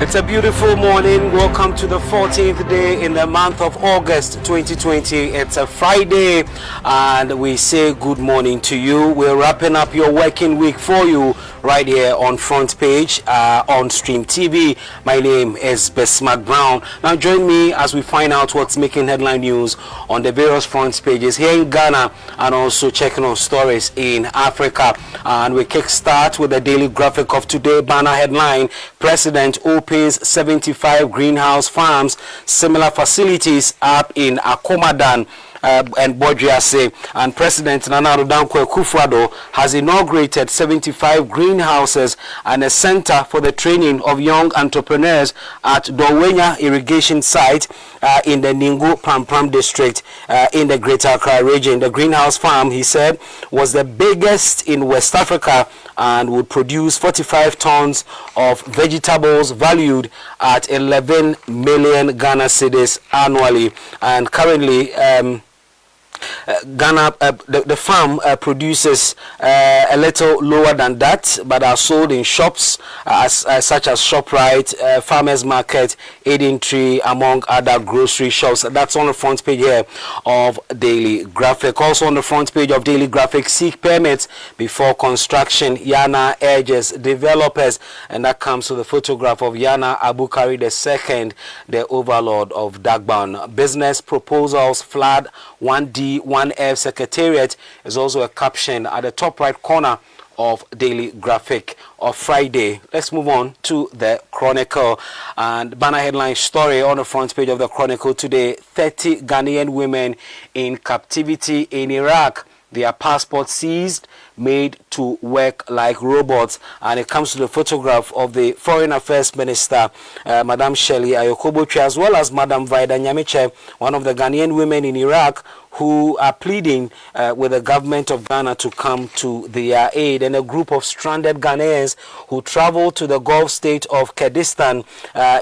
It's a beautiful morning. Welcome to the 14th day in the month of August 2020. It's a Friday and we say good morning to you. We're wrapping up your working week for you right here on Front Page on Stream TV. My name is Bismarck Brown. Now join me as we find out what's making headline news on the various front pages here in Ghana and also checking on stories in Africa. And we kickstart with the daily graphic of today. Banner headline: President opens 75 greenhouse farms, similar facilities up in Akomadan and Bodriase. And President Nana Addo Dankwa has inaugurated 75 greenhouses and a center for the training of young entrepreneurs at Dowenya irrigation site in the Ningo Pampram district in the Greater Accra region. The greenhouse farm, he said, was the biggest in West Africa and would produce 45 tons of vegetables valued at 11 million Ghana cedis annually. And currently, Ghana, the farm produces a little lower than that, but are sold in shops such as ShopRite, Farmers Market, Eden Tree, among other grocery shops. That's on the front page here of Daily Graphic. Also on the front page of Daily Graphic: seek permits before construction. Yana urges developers, and that comes with a photograph of Yana Abukari II, the overlord of Dagban. Business proposals flood 1D 1F Secretariat is also a caption at the top right corner of Daily Graphic of Friday. Let's move on to the Chronicle. And banner headline story on the front page of the Chronicle today: 30 Ghanaian women in captivity in Iraq. Their passports seized, made to work like robots. And it comes to the photograph of the Foreign Affairs Minister, Madam Shelley Ayokobotwe, as well as Madam Vida Nyamiche, one of the Ghanaian women in Iraq, who are pleading with the government of Ghana to come to their aid. And a group of stranded Ghanaians who traveled to the Gulf state of Kurdistan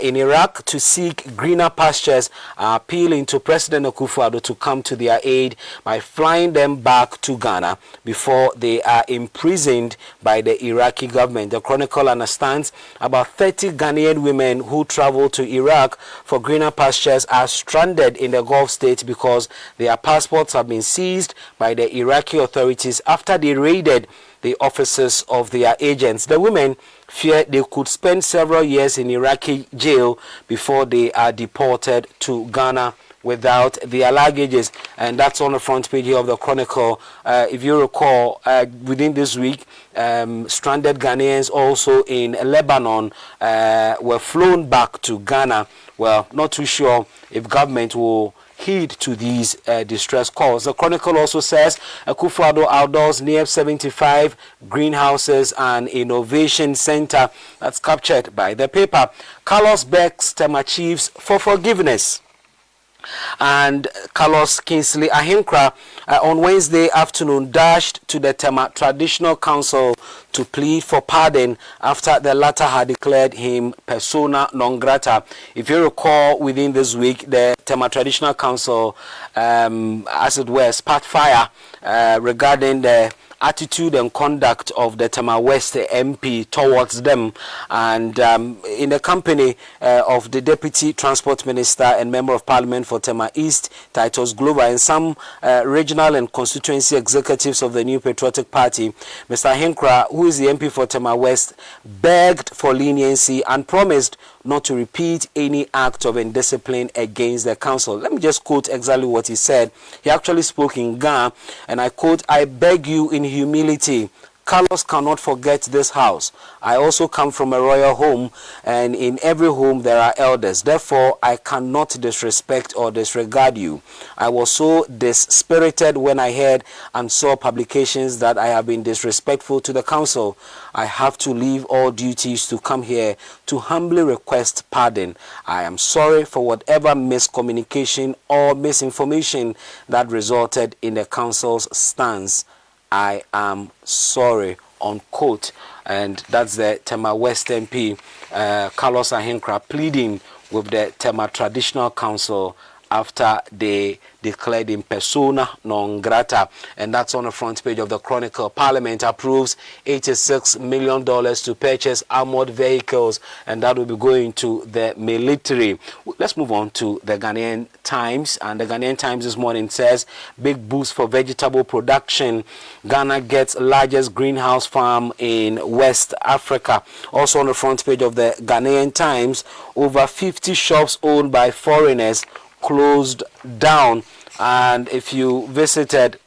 in Iraq to seek greener pastures are appealing to President Akufo-Addo to come to their aid by flying them back to Ghana before they are imprisoned by the Iraqi government. The Chronicle understands about 30 Ghanaian women who traveled to Iraq for greener pastures are stranded in the Gulf state because their passports have been seized by the Iraqi authorities after they raided the offices of their agents. The women fear they could spend several years in Iraqi jail before they are deported to Ghana without their luggages. And that's on the front page here of the Chronicle. If you recall, within this week, stranded Ghanaians also in Lebanon were flown back to Ghana. Well, not too sure if government will heed to these distress calls. The Chronicle also says Akufo-Addo outdoors near 75 greenhouses and innovation center. That's captured by the paper. Carlos begs Tema chiefs for forgiveness. And Carlos Kingsley Ahinkra on Wednesday afternoon dashed to the Tema Traditional Council to plead for pardon after the latter had declared him persona non grata. If you recall, within this week, the Tema Traditional Council, as it were, spat fire regarding the attitude and conduct of the Tema West MP towards them, and in the company of the Deputy Transport Minister and Member of Parliament for Tema East, Titus Glover, and some regional and constituency executives of the New Patriotic Party, Mr. Hinkra, who is the MP for Tema West, begged for leniency and promised not to repeat any act of indiscipline against the council. Let me just quote exactly what he said. He actually spoke in Ghana, and I quote, "I beg you in humility, Carlos cannot forget this house. I also come from a royal home, and in every home there are elders. Therefore, I cannot disrespect or disregard you. I was so dispirited when I heard and saw publications that I have been disrespectful to the council. I have to leave all duties to come here to humbly request pardon. I am sorry for whatever miscommunication or misinformation that resulted in the council's stance. I am sorry," unquote. And that's the Tema West MP, Carlos Ahinkra, pleading with the Tema Traditional Council after they declared him persona non grata. And that's on the front page of the Chronicle. Parliament approves $86 million to purchase armored vehicles, and that will be going to the military. Let's move on to the Ghanaian Times. And the Ghanaian Times this morning says, big boost for vegetable production. Ghana gets largest greenhouse farm in West Africa. Also on the front page of the Ghanaian Times, over 50 shops owned by foreigners closed down. And if you visited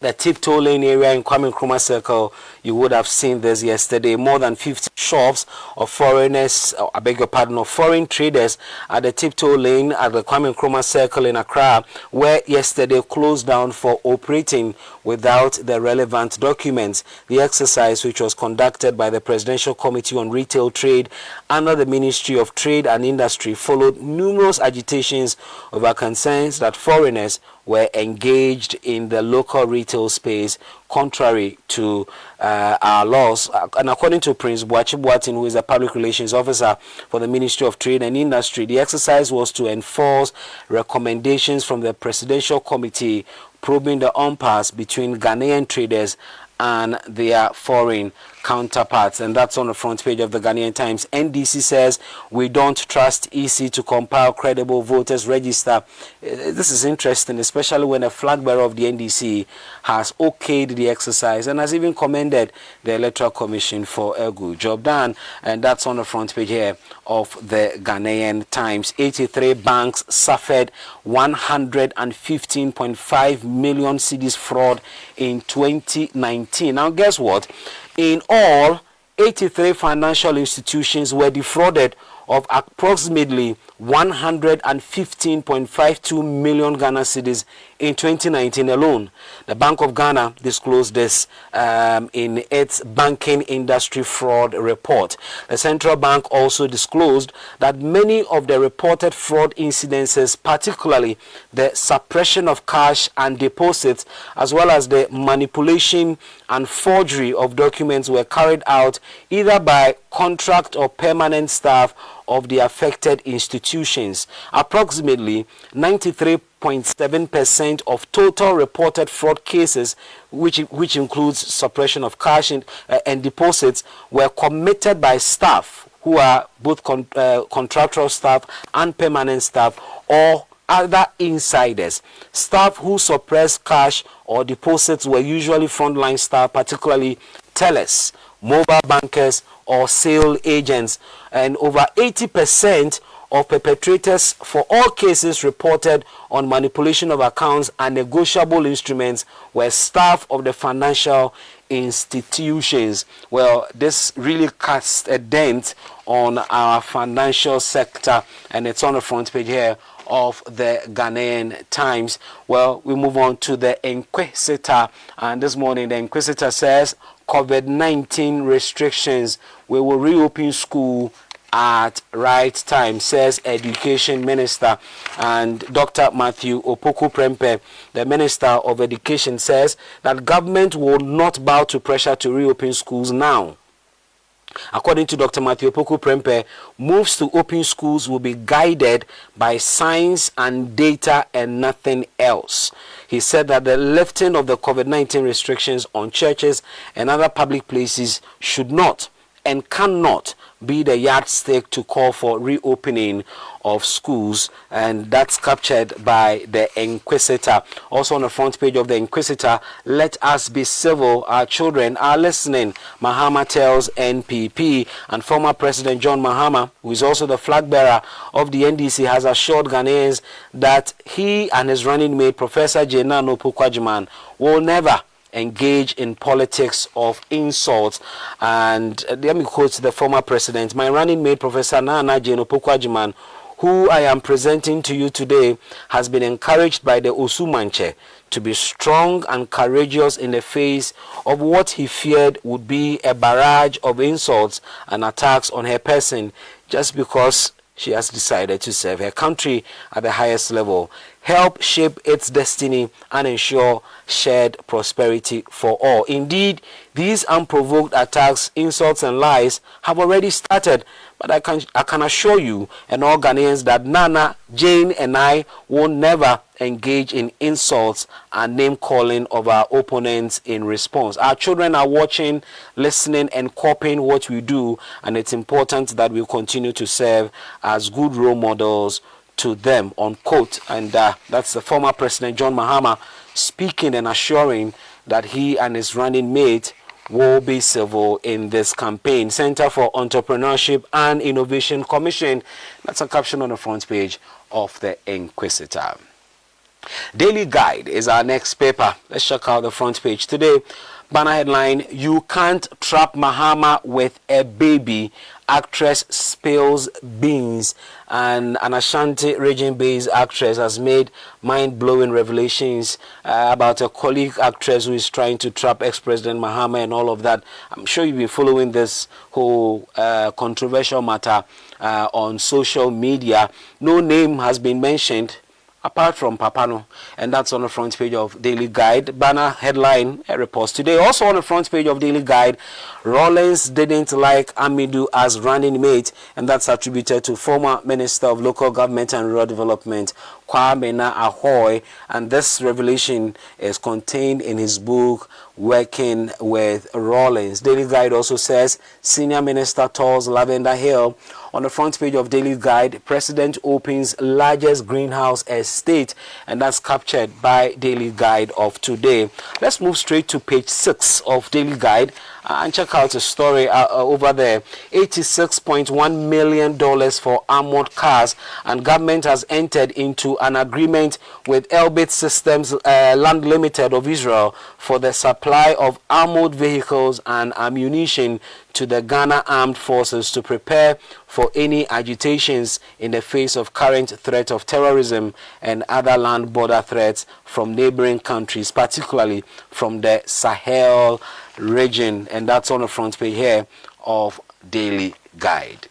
the Tiptoe Lane area in Kwame Nkrumah Circle, you would have seen this yesterday. More than 50 shops of foreigners, I beg your pardon, of foreign traders at the Tiptoe Lane at the Kwame Nkrumah Circle in Accra were yesterday closed down for operating without the relevant documents. The exercise, which was conducted by the Presidential Committee on Retail Trade under the Ministry of Trade and Industry, followed numerous agitations over concerns that foreigners were engaged in the local retail space contrary to our laws. And according to Prince Boachi Boatin, who is a public relations officer for the Ministry of Trade and Industry, the exercise was to enforce recommendations from the Presidential Committee probing the impasse between Ghanaian traders and their foreign counterparts. And that's on the front page of the Ghanaian Times. NDC says we don't trust EC to compile credible voters register. This is interesting, especially when a flag bearer of the NDC has okayed the exercise and has even commended the Electoral Commission for a good job done. And that's on the front page here of the Ghanaian Times. 83 banks suffered 115.5 million cedis fraud in 2019. Now guess what? In all, 83 financial institutions were defrauded of approximately 115.52 million Ghana cedis in 2019 alone. The Bank of Ghana disclosed this in its banking industry fraud report. The central bank also disclosed that many of the reported fraud incidences, particularly the suppression of cash and deposits, as well as the manipulation and forgery of documents, were carried out either by contract or permanent staff of the affected institutions. Approximately 93.7% of total reported fraud cases, which includes suppression of cash and deposits, were committed by staff who are both contractual staff and permanent staff, or other insiders. Staff who suppress cash or deposits were usually frontline staff, particularly tellers, mobile bankers, or sale agents. And over 80% of perpetrators for all cases reported on manipulation of accounts and negotiable instruments were staff of the financial institutions. Well, this really casts a dent on our financial sector, and it's on the front page here of the Ghanaian Times. Well, we move on to the Inquisitor, and this morning the Inquisitor says COVID-19 restrictions, we will reopen school at right time, says Education Minister. And Dr. Matthew Opoku Prempeh, the Minister of Education, says that government will not bow to pressure to reopen schools now. According to Dr. Matthew Opoku Prempeh, moves to open schools will be guided by science and data and nothing else. He said that the lifting of the COVID-19 restrictions on churches and other public places should not and cannot be the yardstick to call for reopening of schools, and that's captured by the Inquisitor. Also on the front page of the Inquisitor, let us be civil, our children are listening, Mahama tells NPP. And former President John Mahama, who is also the flag bearer of the NDC, has assured Ghanaians that he and his running mate, Professor Jenano Pukwajiman, will never engage in politics of insults. And let me quote the former president: my running mate, Professor Nana Jeno Pukwajiman, who I am presenting to you today, has been encouraged by the Osumanche to be strong and courageous in the face of what he feared would be a barrage of insults and attacks on her person, just because she has decided to serve her country at the highest level, help shape its destiny, and ensure shared prosperity for all. Indeed, these unprovoked attacks, insults, and lies have already started. But I can assure you and all Ghanaians that Nana, Jane, and I will never engage in insults and name-calling of our opponents in response. Our children are watching, listening, and copying what we do, and it's important that we continue to serve as good role models to them, unquote. And that's the former President John Mahama speaking and assuring that he and his running mate will be civil in this campaign. Center for Entrepreneurship and Innovation Commission. That's a caption on the front page of the Inquisitor. Daily Guide is our next paper. Let's check out the front page today. Banner headline: You can't trap Mahama with a baby. Actress spills beans. And an Ashanti region-based actress has made mind-blowing revelations about a colleague actress who is trying to trap ex-President Mahama and all of that. I'm sure you've been following this whole controversial matter on social media. No name has been mentioned apart from Papano, and that's on the front page of Daily Guide. Banner headline reports today. Also on the front page of Daily Guide, Rawlings didn't like Amidu as running mate, and that's attributed to former Minister of Local Government and Rural Development Kwame Ahoy, and this revelation is contained in his book Working with Rawlings. Daily Guide also says Senior Minister tours Lavender Hill. On the front page of Daily Guide, President opens largest greenhouse estate, and that's captured by Daily Guide of today. Let's move straight to page 6 of Daily Guide and check out a story over there. $86.1 million for armored cars, and government has entered into an agreement with Elbit Systems Land Limited of Israel for the supply of armored vehicles and ammunition to the Ghana Armed Forces to prepare for any agitations in the face of current threat of terrorism and other land border threats from neighboring countries, particularly from the Sahel region. And that's on the front page here of Daily Guide.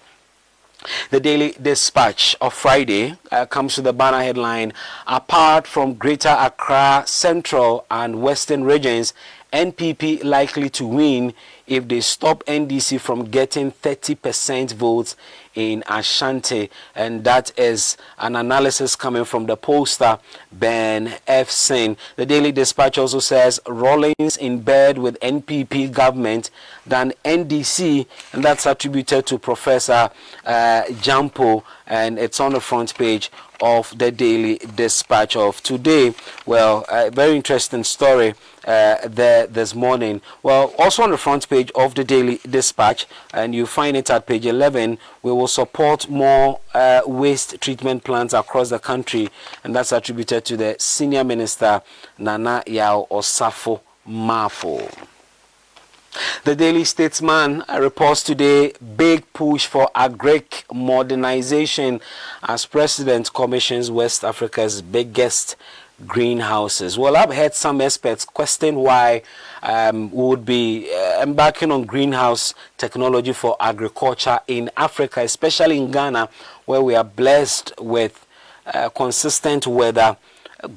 The Daily Dispatch of Friday comes to the banner headline: Apart from Greater Accra, Central and Western regions, NPP likely to win if they stop NDC from getting 30% votes in Ashanti. And that is an analysis coming from the poster Ben F. Singh. The Daily Dispatch also says Rawlings in bed with NPP government than NDC, and that's attributed to Professor Gyampo, and it's on the front page of the Daily Dispatch of today. Well, a very interesting story there this morning. Well, also on the front page of the Daily Dispatch, and you find it at page 11, we will support more waste treatment plants across the country, and that's attributed to the Senior Minister Nana Yao Osafo Mafo. The Daily Statesman reports today, big push for agric modernization as President commissions West Africa's biggest greenhouses. Well, I've heard some experts question why we would be embarking on greenhouse technology for agriculture in Africa, especially in Ghana, where we are blessed with consistent weather,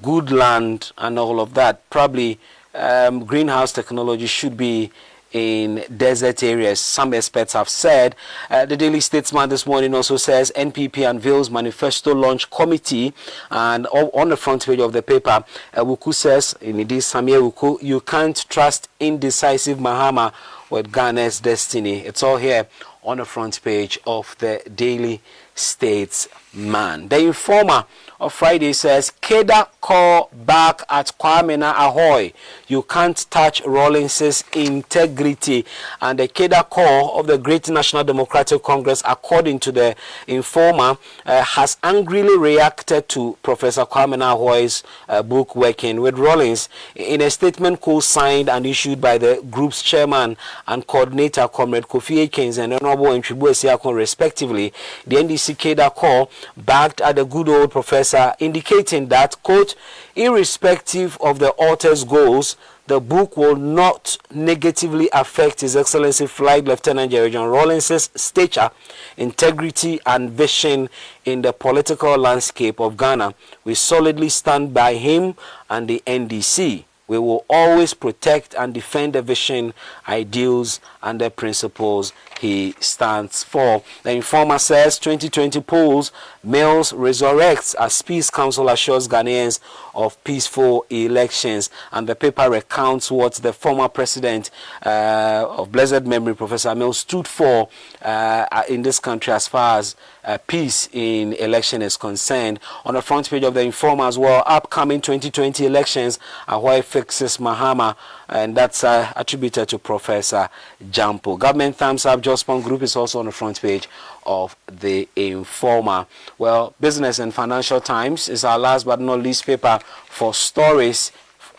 good land, and all of that. Probably greenhouse technology should be in desert areas, some experts have said. The Daily Statesman this morning also says NPP unveils manifesto launch committee, and on the front page of the paper, Wuku says, in this Samir Wuku, you can't trust indecisive Mahama with Ghana's destiny. It's all here on the front page of the Daily Statesman. The Informer of Friday says, Keda call back at Kwame Ahoy. You can't touch Rawlings' integrity. And the Keda call of the Great National Democratic Congress, according to the Informer, has angrily reacted to Professor Kwame Ahoy's book Working with Rawlings. In a statement co-signed and issued by the group's chairman and coordinator, Comrade Kofi Akins and Honorable Nchibu Esiakon, respectively, the NDC Cicada Call, backed at the good old professor, indicating that, quote, irrespective of the author's goals, the book will not negatively affect His Excellency Flight Lieutenant General John Rawlings' stature, integrity, and vision in the political landscape of Ghana. We solidly stand by him and the NDC. We will always protect and defend the vision, ideals, and the principles he stands for. The Informer says 2020 polls, Mills resurrects as Peace Council assures Ghanaians of peaceful elections. And the paper recounts what the former president of blessed memory, Professor Mills, stood for in this country as far as peace in election is concerned. On the front page of the Informer as well, upcoming 2020 elections are why fixes Mahama, and that's attributed to Professor Gyampo. Government Thumbs Up Jospon Group is also on the front page of the Informer. Well, Business and Financial Times is our last but not least paper for stories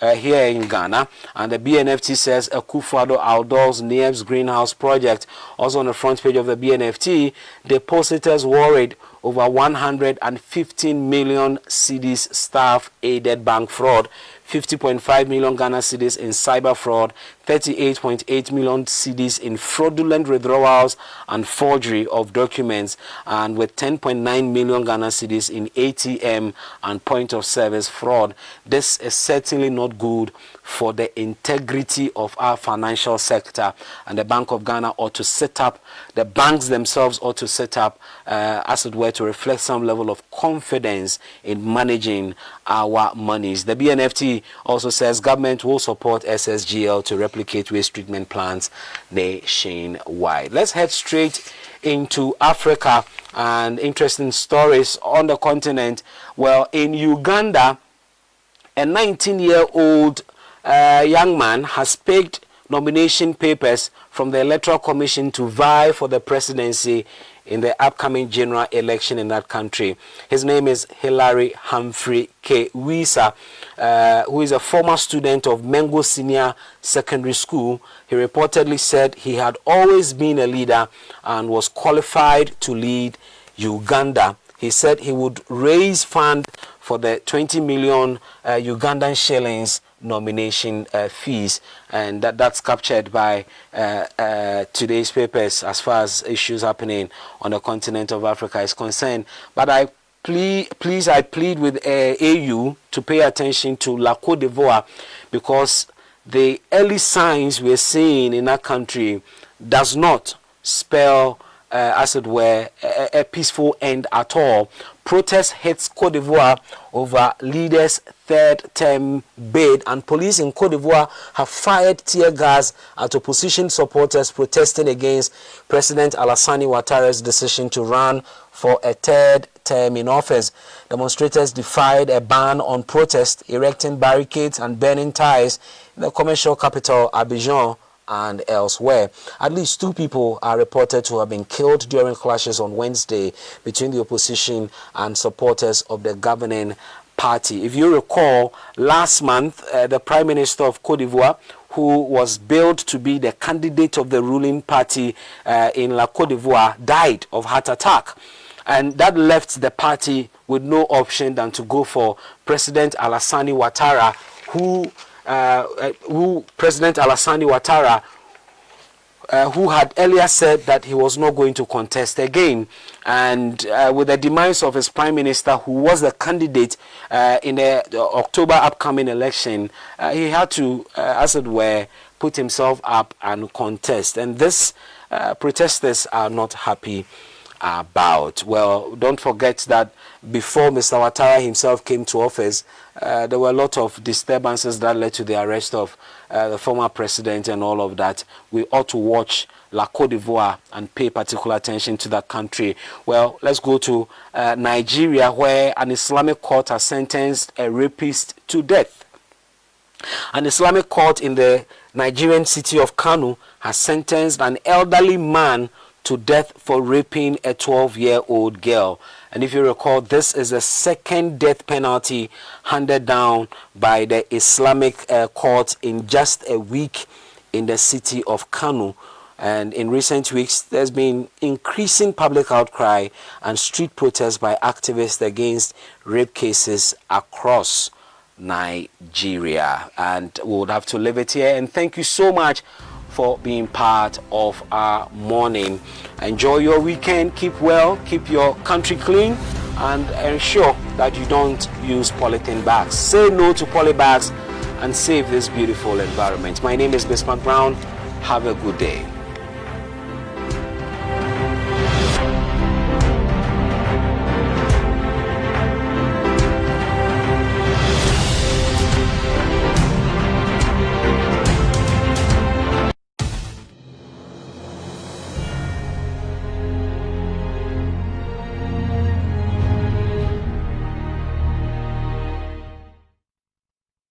here in Ghana, and the BNFT says Akufo-Addo outdoors NIEB's greenhouse project. Also on the front page of the BNFT, depositors worried over 115 million cedis staff aided bank fraud, 50.5 million Ghana cedis in cyber fraud, 38.8 million cedis in fraudulent withdrawals and forgery of documents, and with 10.9 million Ghana cedis in ATM and point of service fraud. This is certainly not good for the integrity of our financial sector, and the Bank of Ghana ought to set up, the banks themselves ought to set up, as it were, to reflect some level of confidence in managing our monies. The BNFT also says government will support SSGL to replicate waste treatment plants nationwide. Let's head straight into Africa and interesting stories on the continent. Well, in Uganda, a 19-year-old young man has picked nomination papers from the Electoral Commission to vie for the presidency in the upcoming general election in that country. His name is Hilary Humphrey Kewisa, who is a former student of Mengo Senior Secondary School. He reportedly said he had always been a leader and was qualified to lead Uganda. He said he would raise funds for the 20 million Ugandan shillings nomination fees, and that's captured by today's papers as far as issues happening on the continent of Africa is concerned. But I plead with AU to pay attention to La Côte d'Ivoire, because the early signs we're seeing in that country does not spell as it were, a peaceful end at all. Protest hits Côte d'Ivoire over leader's third-term bid, and police in Côte d'Ivoire have fired tear gas at opposition supporters protesting against President Alassane Ouattara's decision to run for a third term in office. Demonstrators defied a ban on protest, erecting barricades and burning ties in the commercial capital Abidjan and elsewhere. At least 2 people are reported to have been killed during clashes on Wednesday between the opposition and supporters of the governing party. If you recall, last month, the Prime Minister of Côte d'Ivoire, who was billed to be the candidate of the ruling party in La Côte d'Ivoire, died of heart attack. And that left the party with no option than to go for President Alassane Ouattara, who had earlier said that he was not going to contest again. And with the demise of his prime minister, who was the candidate in the October upcoming election, he had to, as it were, put himself up and contest. And this protesters are not happy about. Well, don't forget that before Mr. Ouattara himself came to office, there were a lot of disturbances that led to the arrest of the former president and all of that. We ought to watch La Côte d'Ivoire and pay particular attention to that country. Well, let's go to Nigeria, where an Islamic court has sentenced a rapist to death. An Islamic court in the Nigerian city of Kano has sentenced an elderly man to death for raping a 12-year-old girl. And if you recall, this is the second death penalty handed down by the Islamic court in just a week in the city of Kano. And in recent weeks, there's been increasing public outcry and street protests by activists against rape cases across Nigeria. And we would have to leave it here. And thank you so much for being part of our morning. Enjoy your weekend. Keep well. Keep your country clean. And ensure that you don't use polythene bags. Say no to poly bags and save this beautiful environment. My name is Bismarck Brown. Have a good day.